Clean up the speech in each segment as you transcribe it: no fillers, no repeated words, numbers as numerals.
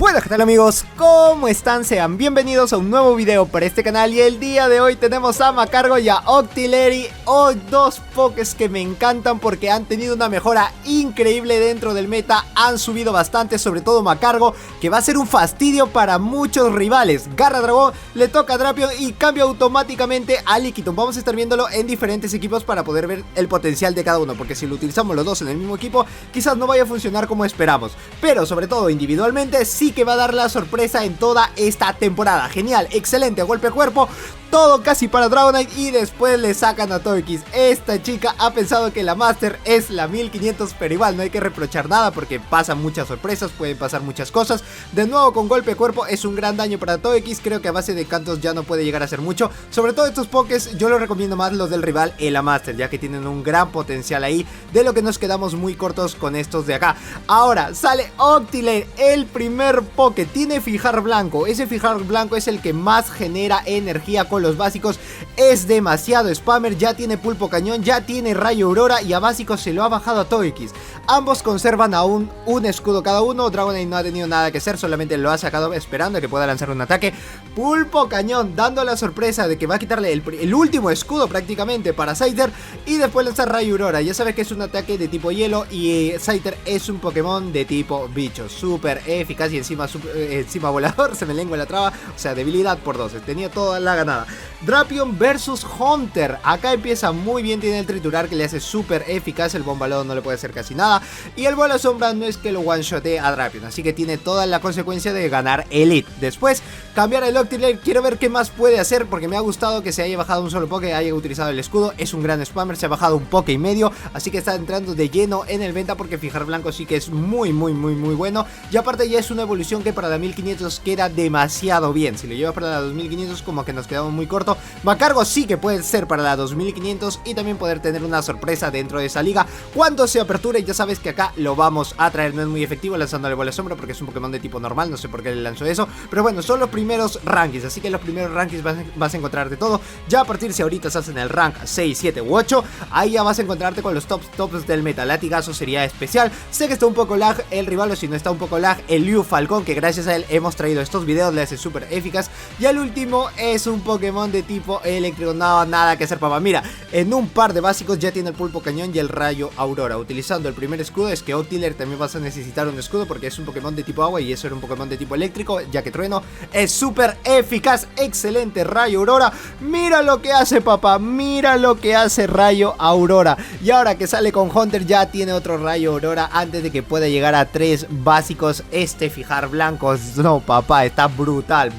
Bueno, ¿qué tal amigos? ¿Cómo están? Sean bienvenidos a un nuevo video para este canal. Y el día de hoy tenemos a Magcargo y a Octillery, hoy dos pokés que me encantan porque han tenido una mejora increíble dentro del meta. Han subido bastante, sobre todo Magcargo, que va a ser un fastidio para muchos rivales. Garra Dragón, le toca a Drapion y cambia automáticamente a Lickitung. Vamos a estar viéndolo en diferentes equipos para poder ver el potencial de cada uno, porque si lo utilizamos los dos en el mismo equipo, quizás no vaya a funcionar como esperamos. Pero sobre todo individualmente sí que va a dar la sorpresa en toda esta temporada. Genial, excelente, golpe de cuerpo, todo casi para Dragonite y después le sacan a Togekiss. Esta chica ha pensado que la Master es la 1500, pero igual no hay que reprochar nada porque pasan muchas sorpresas, pueden pasar muchas cosas. De nuevo con golpe de cuerpo es un gran daño para Togekiss, creo que a base de cantos ya no puede llegar a hacer mucho. Sobre todo estos pokés yo los recomiendo más los del rival, el Master, ya que tienen un gran potencial ahí, de lo que nos quedamos muy cortos con estos de acá. Ahora sale Octillery, el primer poké, tiene fijar blanco. Ese fijar blanco es el que más genera energía con los básicos, es demasiado spammer, ya tiene pulpo cañón, ya tiene rayo aurora y a básicos se lo ha bajado a Togekiss. Ambos conservan aún un escudo cada uno. Dragonite no ha tenido nada que hacer, solamente lo ha sacado esperando que pueda lanzar un ataque. Pulpo cañón dando la sorpresa de que va a quitarle el último escudo prácticamente para Scyther y después lanzar rayo aurora. Ya sabes que es un ataque de tipo hielo y Scyther es un Pokémon de tipo bicho, súper eficaz y encima volador, se me lengua la traba, o sea, debilidad por 12, tenía toda la ganada. Drapion versus Haunter, acá empieza muy bien, tiene el triturar que le hace súper eficaz, el bombalón no le puede hacer casi nada y el bola sombra no es que lo one-shotee a Drapion, así que tiene toda la consecuencia de ganar Elite. Después, cambiar el Octillery, quiero ver qué más puede hacer porque me ha gustado que se haya bajado un solo poké, haya utilizado el escudo, es un gran spammer, se ha bajado un poké y medio, así que está entrando de lleno en el venta porque fijar blanco sí que es muy bueno y aparte ya es una evolución que para la 1500 queda demasiado bien. Si lo llevas para la 2500 como que nos quedamos muy corto. Magcargo sí que puede ser para la 2500 y también poder tener una sorpresa dentro de esa liga cuando se aperture. Ya sabes que acá lo vamos a traer, no es muy efectivo lanzándole bola sombra porque es un Pokémon de tipo normal, no sé por qué le lanzó eso, pero bueno, son los primeros rankings, así que en los primeros rankings vas a encontrar de todo. Ya a partir si ahorita estás en el rank 6, 7 u 8, ahí ya vas a encontrarte con los tops del meta. Latigazo sería especial, sé que está un poco lag el rival, o si no está un poco lag el Liu Falcón, que gracias a él hemos traído estos videos, le hace súper eficaz. Y el último es un Pokémon de tipo eléctrico, no, nada que hacer papá. Mira, en un par de básicos ya tiene el pulpo cañón y el rayo aurora. Utilizando el primer escudo es que Octillery también vas a necesitar un escudo porque es un Pokémon de tipo agua y eso era un Pokémon de tipo eléctrico, ya que trueno es súper eficaz. Excelente rayo aurora, mira lo que hace papá, mira lo que hace rayo aurora. Y ahora que sale con Haunter ya tiene otro rayo aurora antes de que pueda llegar a 3 básicos. Este fijar blancos, no papá, está brutal.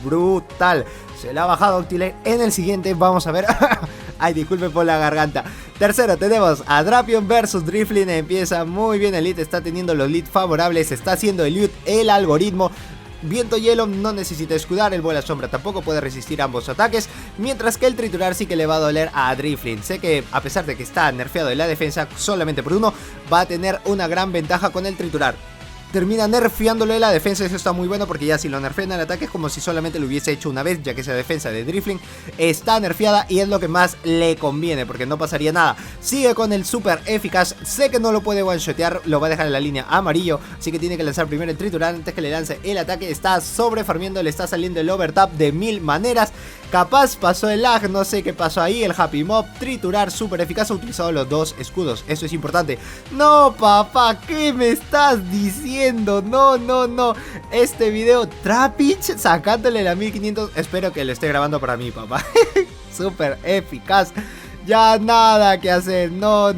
Se le ha bajado Octillery. En el siguiente vamos a ver. Ay, disculpe por la garganta. Tercero tenemos a Drapion versus Drifloon. Empieza muy bien Elite, está teniendo los leads favorables, está haciendo el algoritmo. Viento hielo no necesita escudar, el bola sombra tampoco puede resistir ambos ataques, mientras que el triturar sí que le va a doler a Drifloon. Sé que a pesar de que está nerfeado en la defensa solamente por uno, va a tener una gran ventaja con el triturar. Termina nerfeándole la defensa, eso está muy bueno porque ya si lo nerfean el ataque es como si solamente lo hubiese hecho una vez, ya que esa defensa de Drifloon está nerfeada y es lo que más le conviene porque no pasaría nada. Sigue con el super eficaz, sé que no lo puede one-shotear, lo va a dejar en la línea amarillo, así que tiene que lanzar primero el triturar antes que le lance el ataque. Está sobrefarmeando, le está saliendo el overtap de 1000 maneras. Capaz pasó el lag, no sé qué pasó ahí. El Happy Mob, triturar súper eficaz, ha utilizado los dos escudos, eso es importante. No papá, ¿qué me estás diciendo? No, este video Trapinch sacándole la 1500, espero que lo esté grabando para mí papá. Súper eficaz. Ya nada que hacer, no,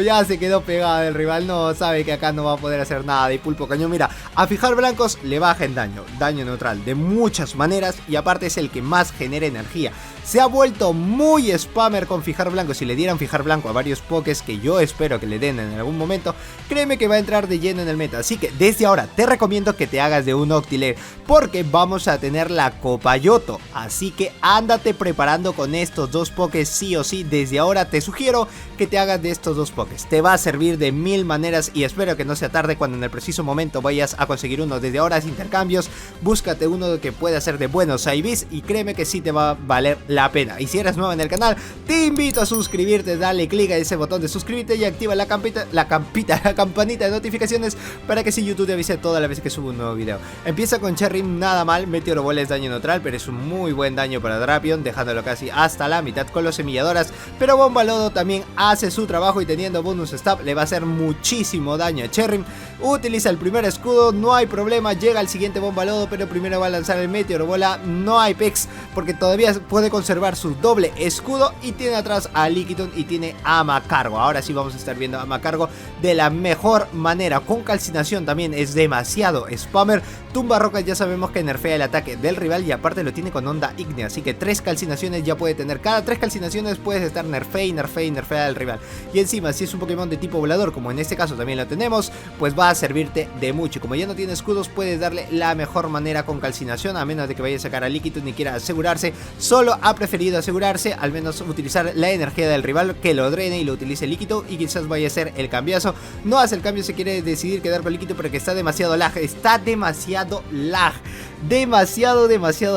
ya se quedó pegado el rival, no sabe que acá no va a poder hacer nada. Y pulpo cañón, mira, a fijar blancos le baja en daño neutral de muchas maneras y aparte es el que más genera energía. Se ha vuelto muy spammer con fijar blanco. Si le dieran fijar blanco a varios pokés, que yo espero que le den en algún momento, créeme que va a entrar de lleno en el meta. Así que desde ahora te recomiendo que te hagas de un Octillery porque vamos a tener la Copa Yoto. Así que ándate preparando con estos dos pokés sí o sí. sí, desde ahora te sugiero que te hagas de estos dos pokés. Te va a servir de mil maneras y espero que no sea tarde cuando en el preciso momento vayas a conseguir uno. Desde ahora sin intercambios, búscate uno que pueda ser de buenos IVs y créeme que sí te va a valer la pena. Y si eres nuevo en el canal, te invito a suscribirte, dale click a ese botón de suscribirte y activa la campanita de notificaciones para que si YouTube te avise todas las veces que subo un nuevo video. Empieza con Cherrim nada mal, Meteoro Ball es daño neutral, pero es un muy buen daño para Drapion, dejándolo casi hasta la mitad con los semilladoras. Pero Bomba Lodo también hace su trabajo y teniendo bonus stab le va a hacer muchísimo daño a Cherrim. Utiliza el primer escudo, no hay problema, llega al siguiente Bomba Lodo, pero primero va a lanzar el Meteoro Bola. No hay pex porque todavía puede conservar su doble escudo y tiene atrás a Lickitung y tiene a Magcargo. Ahora sí vamos a estar viendo a Magcargo de la mejor manera. Con calcinación también es demasiado spammer. Tumba rocas ya sabemos que nerfea el ataque del rival y aparte lo tiene con onda ígnea, así que 3 calcinaciones ya puede tener. Cada 3 calcinaciones puedes estar nerfea al rival. Y encima si es un Pokémon de tipo volador, como en este caso también lo tenemos, pues va a servirte de mucho. Como ya no tiene escudos, puedes darle la mejor manera con calcinación, a menos de que vaya a sacar a Lickitung ni quiera asegurarse. Solo ha preferido asegurarse, al menos utilizar la energía del rival, que lo drene y lo utilice Lickitung y quizás vaya a ser el cambiazo. No hace el cambio, se quiere decidir quedar con Lickitung porque está demasiado lag, demasiado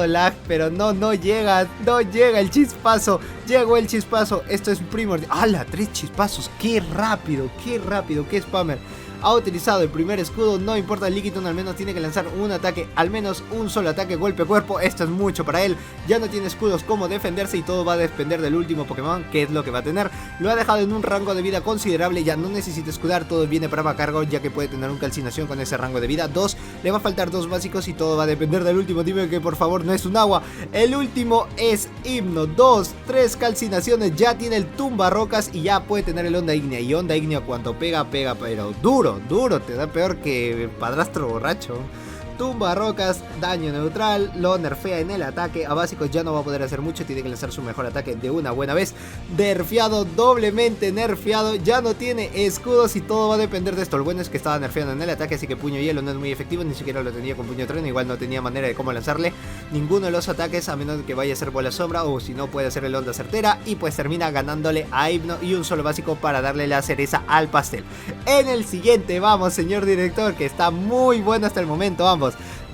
lag, pero no llega el chispazo. Llegó el chispazo, esto es primordial. ¡Hala! 3 chispazos, qué rápido, qué spammer. Ha utilizado el primer escudo, no importa, Lickitung al menos tiene que lanzar un ataque, al menos un solo ataque golpe cuerpo. Esto es mucho para él, ya no tiene escudos como defenderse y todo va a depender del último Pokémon, que es lo que va a tener. Lo ha dejado en un rango de vida considerable, ya no necesita escudar, todo viene para Magcargo ya que puede tener un calcinación con ese rango de vida. 2, le va a faltar 2 básicos y todo va a depender del último. Dime que por favor no es un agua, el último es himno. 2, 3 calcinaciones, ya tiene el tumba rocas y ya puede tener el onda ígnea. Y onda ígnea cuando pega pero duro, te da peor que padrastro borracho. Tumba rocas, daño neutral, lo nerfea en el ataque. A básicos ya no va a poder hacer mucho, tiene que lanzar su mejor ataque de una buena vez. Nerfeado, doblemente nerfeado, ya no tiene escudos y todo va a depender de esto. Lo bueno es que estaba nerfeando en el ataque, así que puño hielo no es muy efectivo, ni siquiera lo tenía con puño trueno, igual no tenía manera de cómo lanzarle ninguno de los ataques, a menos que vaya a ser bola sombra o si no puede hacer el onda certera, y pues termina ganándole a Hypno y un solo básico para darle la cereza al pastel. En el siguiente vamos, señor director, que está muy bueno hasta el momento, vamos.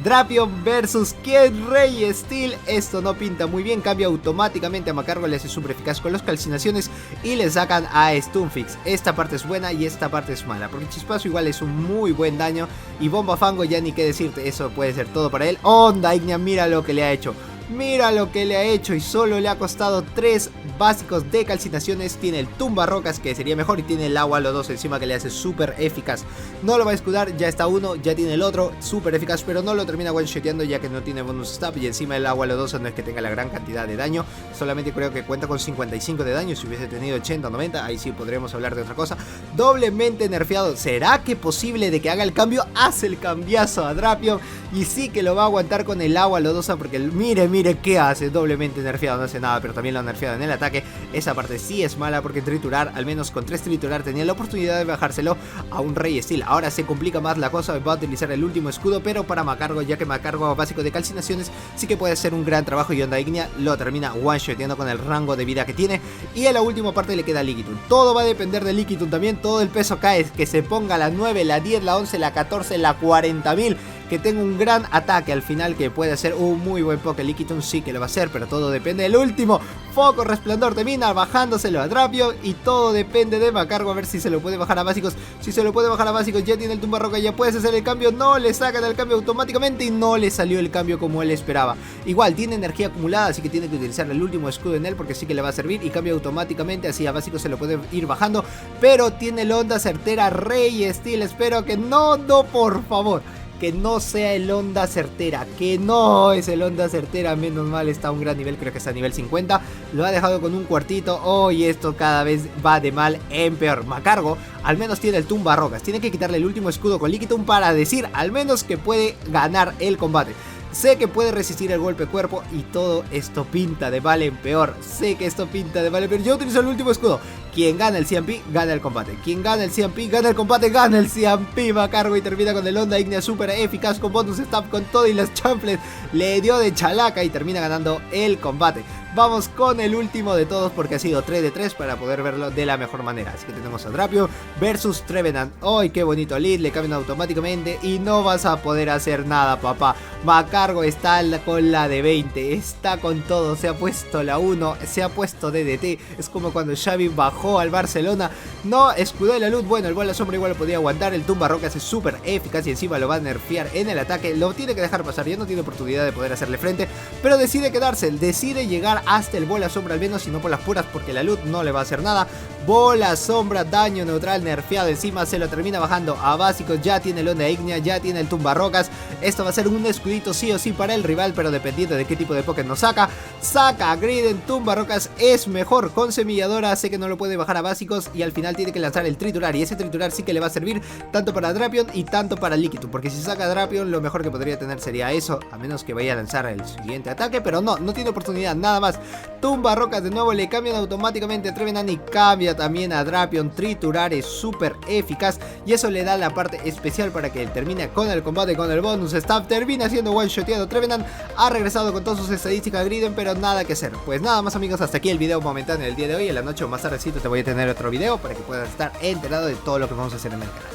Drapion versus Kid Rey Steel. Esto no pinta muy bien, cambia automáticamente a Magcargo, le hace super eficaz con las calcinaciones y le sacan a Stunfix. Esta parte es buena y esta parte es mala, porque Chispazo igual es un muy buen daño y Bomba Fango ya ni qué decirte, eso puede ser todo para él. Onda Ígnea, mira lo que le ha hecho. Mira lo que le ha hecho y solo le ha costado 3 básicos de calcinaciones. Tiene el tumba rocas que sería mejor y tiene el agua los dos encima que le hace súper eficaz. No lo va a escudar, ya está uno, ya tiene el otro, súper eficaz, pero no lo termina one-shoteando ya que no tiene bonus stab. Y encima el agua los dos no es que tenga la gran cantidad de daño, solamente creo que cuenta con 55 de daño. Si hubiese tenido 80 o 90, ahí sí podríamos hablar de otra cosa. Doblemente nerfeado, ¿será que posible de que haga el cambio? Hace el cambiazo a Drapion y sí que lo va a aguantar con el agua lodosa porque mire qué hace, doblemente nerfeado, no hace nada, pero también lo ha nerfeado en el ataque. Esa parte sí es mala porque triturar, al menos con 3 triturar tenía la oportunidad de bajárselo a un Rey Steel. Ahora se complica más la cosa, va a utilizar el último escudo, pero para Magcargo, ya que Magcargo básico de calcinaciones sí que puede hacer un gran trabajo y onda ígnea lo termina one-shoteando con el rango de vida que tiene. Y en la última parte le queda Lickitung. Todo va a depender de Lickitung también, todo el peso cae, que se ponga la 9, la 10, la 11, la 14, la 40.000. Que tenga un gran ataque al final, que puede hacer un muy buen poke. Lickitung sí que lo va a hacer, pero todo depende del último. Foco resplandor termina bajándoselo a Drapion y todo depende de Magcargo, a ver si se lo puede bajar a básicos. Si se lo puede bajar a básicos, ya tiene el tumba roca, ya puedes hacer el cambio. No le sacan el cambio automáticamente y no le salió el cambio como él esperaba. Igual tiene energía acumulada, así que tiene que utilizar el último escudo en él porque sí que le va a servir y cambia automáticamente, así a básicos se lo puede ir bajando. Pero tiene la onda certera Rey Steel, espero que no, por favor. Que no sea el onda certera, que no es el onda certera, menos mal, está a un gran nivel, creo que está a nivel 50, lo ha dejado con un cuartito. Oh, y esto cada vez va de mal en peor. Magcargo al menos tiene el tumba rocas, tiene que quitarle el último escudo con Lickitung para decir al menos que puede ganar el combate. Sé que puede resistir el golpe cuerpo y todo esto pinta de mal en peor. Sé que esto pinta de mal en peor. Yo utilizo el último escudo. Quien gana el CMP, gana el combate. Quien gana el CMP, gana el combate, gana el CMP. Macargo y termina con el Onda Ignea super eficaz con bonus stab con todo y las champles. Le dio de chalaca y termina ganando el combate. Vamos con el último de todos porque ha sido 3 de 3 para poder verlo de la mejor manera. Así que tenemos a Drapion versus Trevenant. ¡Ay, qué bonito lead! Le cambian automáticamente y no vas a poder hacer nada, papá. Macargo está con la de 20. Está con todo. Se ha puesto la 1. Se ha puesto DDT. Es como cuando Xavi bajó al Barcelona. No, escudó la luz. Bueno, el bola sombra igual lo podía aguantar. El tumba rocas es súper eficaz y encima lo va a nerfear en el ataque. Lo tiene que dejar pasar. Ya no tiene oportunidad de poder hacerle frente. Pero decide quedarse. Decide llegar hasta el bola sombra al menos, si no por las puras, porque la luz no le va a hacer nada. Bola sombra, daño neutral nerfeado encima, se lo termina bajando a básicos. Ya tiene el Onda Ignea, ya tiene el tumba rocas. Esto va a ser un escudito sí o sí para el rival, pero dependiendo de qué tipo de Pokémon nos saca. Saca a Griden, tumba rocas es mejor con semilladora, sé que no lo puede bajar a básicos y al final tiene que lanzar el triturar, y ese triturar sí que le va a servir tanto para Drapion y tanto para Lickitung, porque si saca a Drapion lo mejor que podría tener sería eso, a menos que vaya a lanzar el siguiente ataque, pero no tiene oportunidad, nada más. Tumba rocas de nuevo, le cambian automáticamente a Trevenant y cambia también a Drapion. Triturar es súper eficaz y eso le da la parte especial para que él termine con el combate con el bonus stab. Termina siendo one shoteado Trevenant, ha regresado con todas sus estadísticas Griden, pero nada que hacer. Pues nada más amigos, hasta aquí el video momentáneo del día de hoy. En la noche o más tardecito te voy a tener otro video para que puedas estar enterado de todo lo que vamos a hacer en el canal.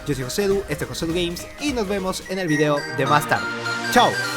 Yo soy Josedu, este es Josedu Games y nos vemos en el video de más tarde. ¡Chao!